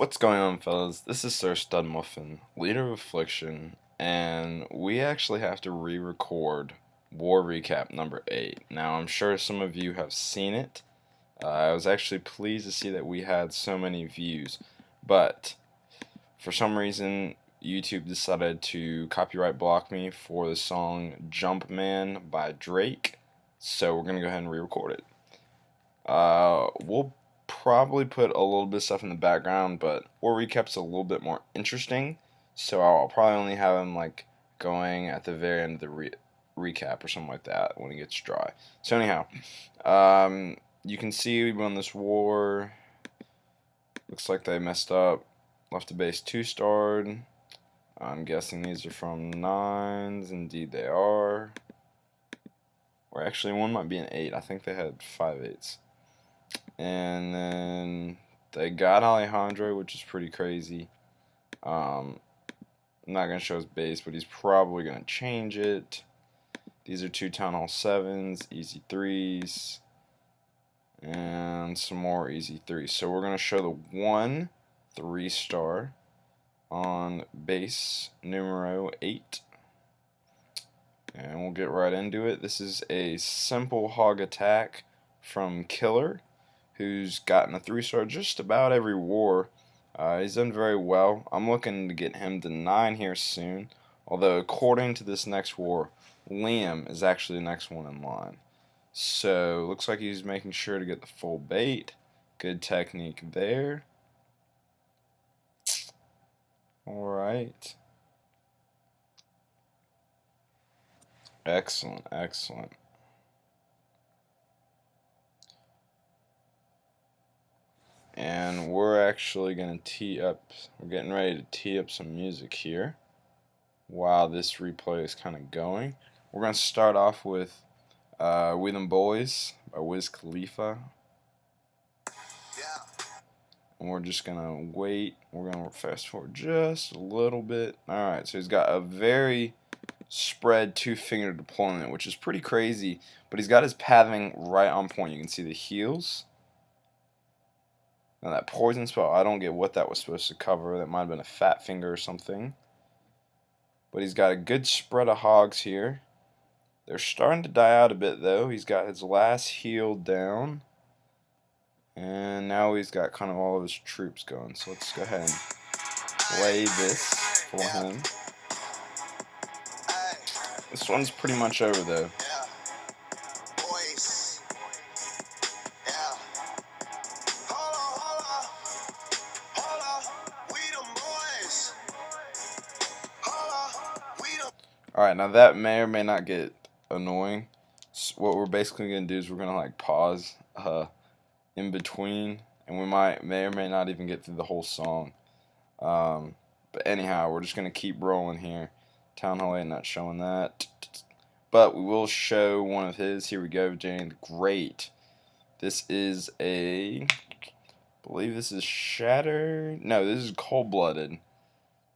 What's going on, fellas? This is Sir Stud Muffin, leader of Affliction, and we actually have to re-record War Recap number 8. Now, I'm sure some of you have seen it. I was actually pleased to see that we had so many views, but for some reason, YouTube decided to copyright block me for the song Jumpman by Drake, so we're going to go ahead and re-record it. We'll probably put a little bit of stuff in the background, but War Recap's a little bit more interesting, so I'll probably only have him like going at the very end of the recap or something like that when it gets dry. So anyhow, you can see we won this war. Looks like they messed up. Left the base 2-starred. I'm guessing these are from 9s. Indeed they are. Or actually one might be an 8. I think they had 5/8s. And then they got Alejandro, which is pretty crazy. I'm not going to show his base, but he's probably going to change it. These are 2 Town Hall 7s, easy 3s, and some more easy 3s. So we're going to show the 1 3-star on base numero 8. And we'll get right into it. This is a simple hog attack from Killer, who's gotten a 3-star just about every war. He's done very well. I'm looking to get him to 9 here soon, although according to this next war, Liam is actually the next one in line. So looks like he's making sure to get the full bait. Good technique there. Alright. Excellent, excellent. And we're actually going to tee up, we're getting ready to tee up some music here while this replay is kind of going. We're going to start off with We Them Boys by Wiz Khalifa. And we're just going to wait. We're going to fast forward just a little bit. Alright, so he's got a very spread 2-finger deployment, which is pretty crazy, but he's got his pathing right on point. You can see the heels. Now that poison spell, I don't get what that was supposed to cover. That might have been a fat finger or something. But he's got a good spread of hogs here. They're starting to die out a bit though. He's got his last heel down. And now he's got kind of all of his troops going. So let's go ahead and play this for him. This one's pretty much over though. Alright, now that may or may not get annoying. So what we're basically going to do is we're going to like pause in between, and we may or may not even get through the whole song. But anyhow, we're just going to keep rolling here. Town Hall 8 not showing that. But we will show one of his. Here we go, Jane the Great. This is I believe this is Shattered. No, this is Cold-Blooded.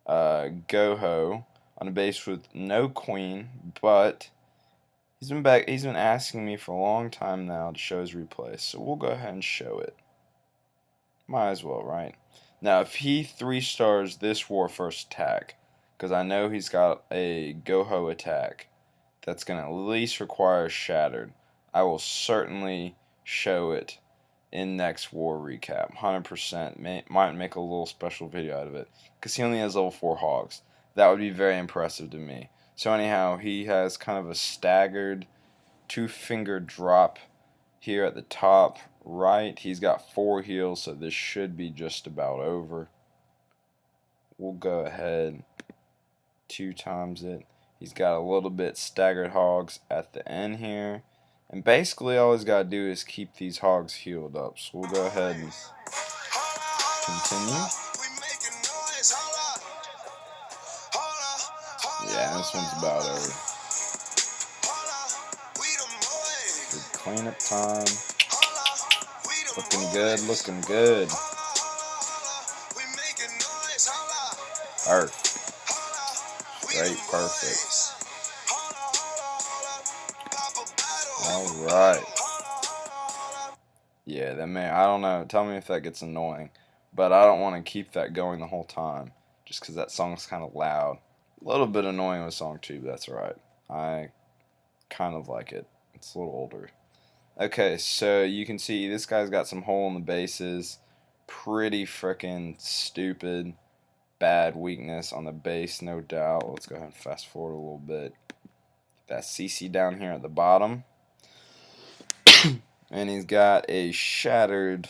Goho on a base with no queen, but he's been asking me for a long time now to show his replay, so we'll go ahead and show it. Might as well, right? Now, if he 3-stars this war first attack, because I know he's got a Goho attack that's going to at least require Shattered, I will certainly show it in next war recap. 100%. Might make a little special video out of it, because he only has level 4 hogs. That would be very impressive to me. So anyhow, he has kind of a staggered 2-finger drop here at the top right. He's got 4 heals, so this should be just about over. We'll go ahead 2 times it. He's got a little bit staggered hogs at the end here. And basically all he's got to do is keep these hogs healed up. So we'll go ahead and continue. Yeah, this one's about over. Good cleanup time. Looking good, looking good. Perfect. Straight perfect. Alright. Yeah, that may, I don't know. Tell me if that gets annoying. but I don't want to keep that going the whole time, just because that song's kind of loud. A little bit annoying with song 2, but that's alright. I kind of like it. It's a little older. Okay, so you can see this guy's got some hole in the bases. Pretty freaking stupid. Bad weakness on the bass, no doubt. Let's go ahead and fast forward a little bit. That CC down here at the bottom. And he's got a shattered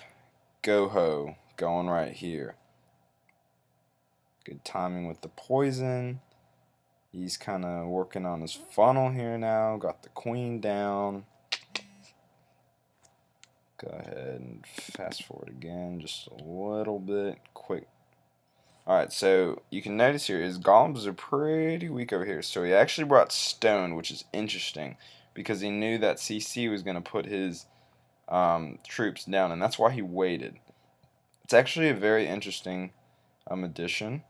go-ho going right here. Good timing with the poison. He's kind of working on his funnel here now. Got the queen down. Go ahead and fast forward again just a little bit. Quick. Alright, so you can notice here his golems are pretty weak over here. So he actually brought stone, which is interesting, because he knew that CC was going to put his troops down, and that's why he waited. It's actually a very interesting addition.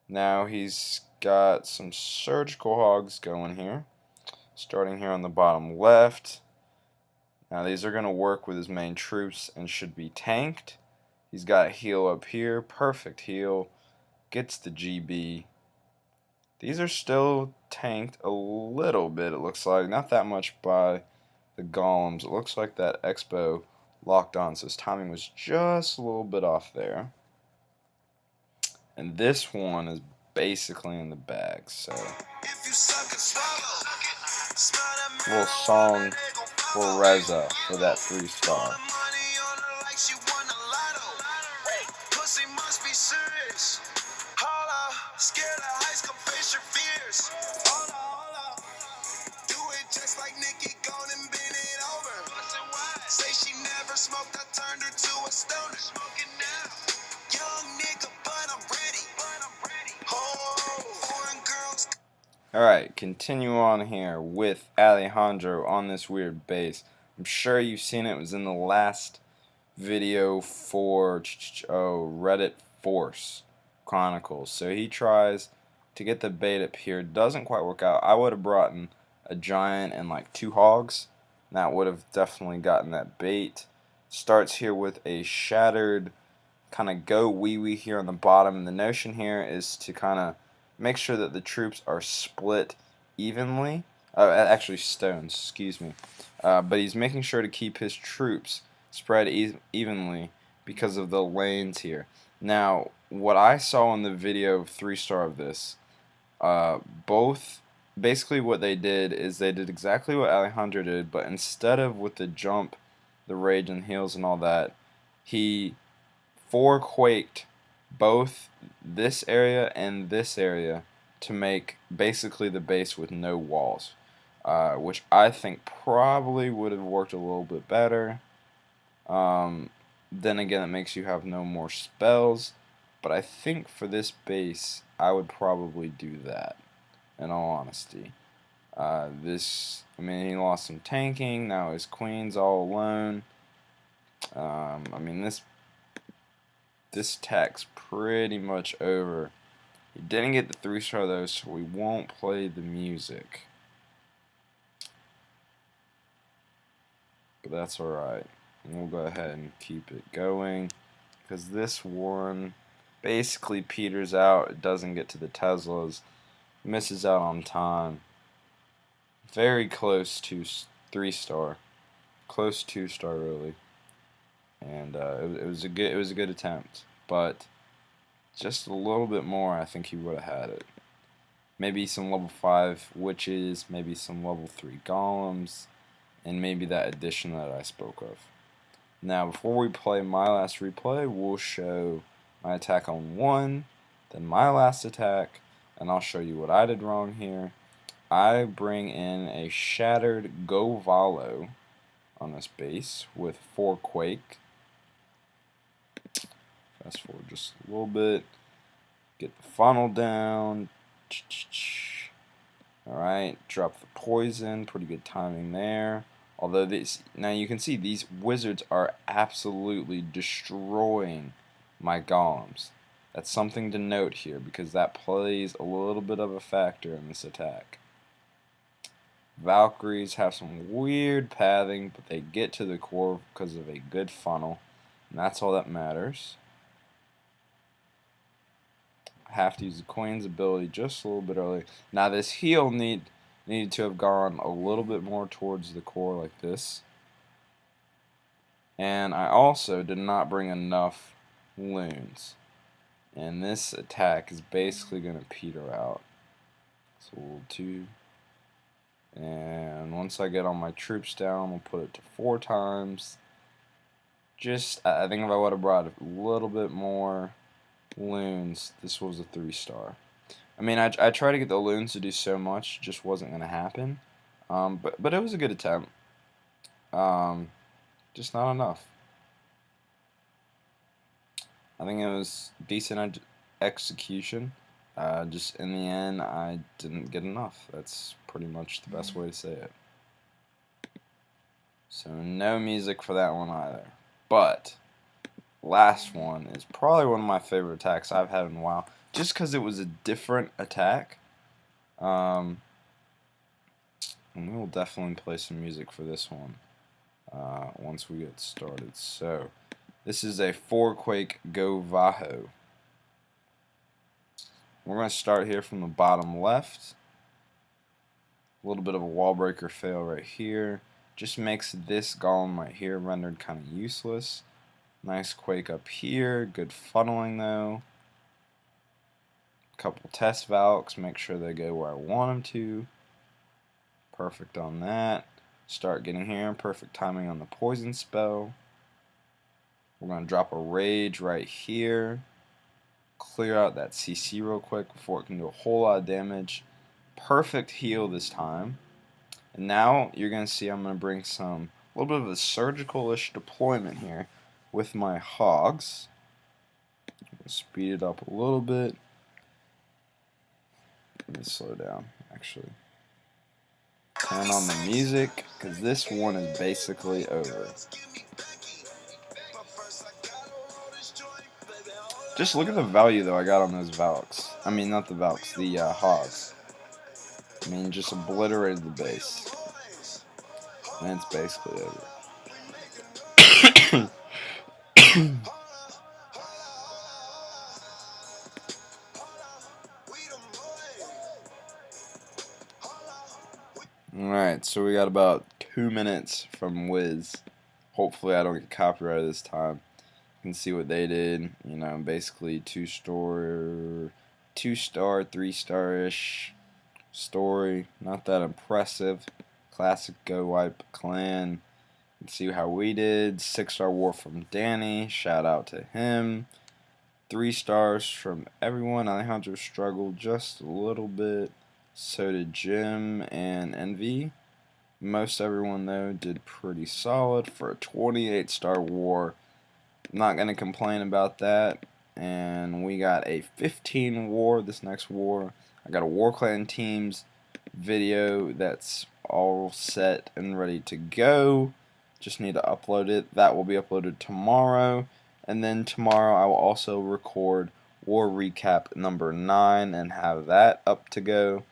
Now he's got some surgical hogs going here, starting here on the bottom left. Now these are going to work with his main troops and should be tanked. He's got a heal up here, perfect heal, gets the GB. These are still tanked a little bit, it looks like, not that much by the golems. It looks like that Expo locked on, so his timing was just a little bit off there. And this one is basically in the bag, so a little song for Reza for that 3-star. Alright, continue on here with Alejandro on this weird bass. I'm sure you've seen it. It was in the last video for Reddit Force Chronicles. So he tries to get the bait up here. Doesn't quite work out. I would have brought in a giant and like 2 hogs. That would have definitely gotten that bait. Starts here with a shattered kind of go wee here on the bottom. And the notion here is to kind of make sure that the troops are split evenly. Actually, stones, excuse me. But he's making sure to keep his troops spread evenly because of the lanes here. Now, what I saw in the video 3-star of this, basically what they did is they did exactly what Alejandro did, but instead of with the jump, the rage and heals and all that, he 4-quaked both this area and this area to make basically the base with no walls, which I think probably would have worked a little bit better. Then again, it makes you have no more spells, but I think for this base I would probably do that, in all honesty. I mean, he lost some tanking, now his queen's all alone. I mean, this attack's pretty much over. He didn't get the 3-star though, so we won't play the music. But that's alright. We'll go ahead and keep it going, because this one basically peters out. It doesn't get to the Teslas. Misses out on time. Very close to 3-star. Close 2-star really. And it was a good attempt, but just a little bit more, I think he would have had it. Maybe some level 5 witches, maybe some level 3 golems, and maybe that addition that I spoke of. Now, before we play my last replay, we'll show my attack on 1, then my last attack, and I'll show you what I did wrong here. I bring in a shattered Go Valo on this base with 4 Quake. Fast forward just a little bit. Get the funnel down. Alright, drop the poison. Pretty good timing there. Although now you can see these wizards are absolutely destroying my golems. That's something to note here, because that plays a little bit of a factor in this attack. Valkyries have some weird pathing, but they get to the core because of a good funnel, and that's all that matters. have to use the Queen's ability just a little bit early. Now this heal needed to have gone a little bit more towards the core like this. And I also did not bring enough loons. And this attack is basically going to peter out. So we'll 2. And once I get all my troops down, we'll put it to 4 times. I think if I would have brought a little bit more loons, this was a 3-star. I mean, I tried to get the loons to do so much, just wasn't going to happen. But it was a good attempt. Just not enough. I think it was decent execution. Just in the end, I didn't get enough. That's pretty much the best way to say it. So no music for that one either. But last one is probably one of my favorite attacks I've had in a while, just because it was a different attack. And we will definitely play some music for this one once we get started. So this is a 4-Quake Go Vaho. We're going to start here from the bottom left. A little bit of a wall breaker fail right here. Just makes this golem right here rendered kind of useless. Nice Quake up here. Good funneling though. Couple test Valks. Make sure they go where I want them to. Perfect on that. Start getting here. Perfect timing on the poison spell. We're going to drop a rage right here. Clear out that CC real quick before it can do a whole lot of damage. Perfect heal this time. And now you're going to see I'm going to bring a little bit of a surgical-ish deployment here with my hogs. Speed it up a little bit. Let me slow down, actually. Turn on the music, because this one is basically over. Just look at the value, though, I got on those Valks. I mean, not the Valks, the hogs. I mean, just obliterated the base. And it's basically over. Alright, so we got about 2 minutes from Wiz. Hopefully I don't get copyrighted this time. You can see what they did. You know, basically 2-star, 3-star-ish story. Not that impressive. Classic Go Wipe clan. You can see how we did. 6-star war from Danny. Shout out to him. 3 stars from everyone. Alejandro struggled just a little bit. So did Jim and Envy. Most everyone, though, did pretty solid for a 28-star war. I'm not going to complain about that. And we got a 15 war, this next war. I got a War Clan Teams video that's all set and ready to go. Just need to upload it. That will be uploaded tomorrow. And then tomorrow I will also record War Recap number 9 and have that up to go.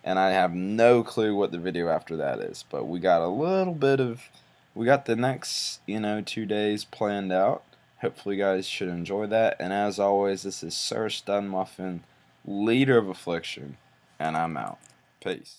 And I have no clue what the video after that is. But we got we got the next, 2 days planned out. Hopefully you guys should enjoy that. And as always, this is Sir Stun Muffin, Leader of Affliction. And I'm out. Peace.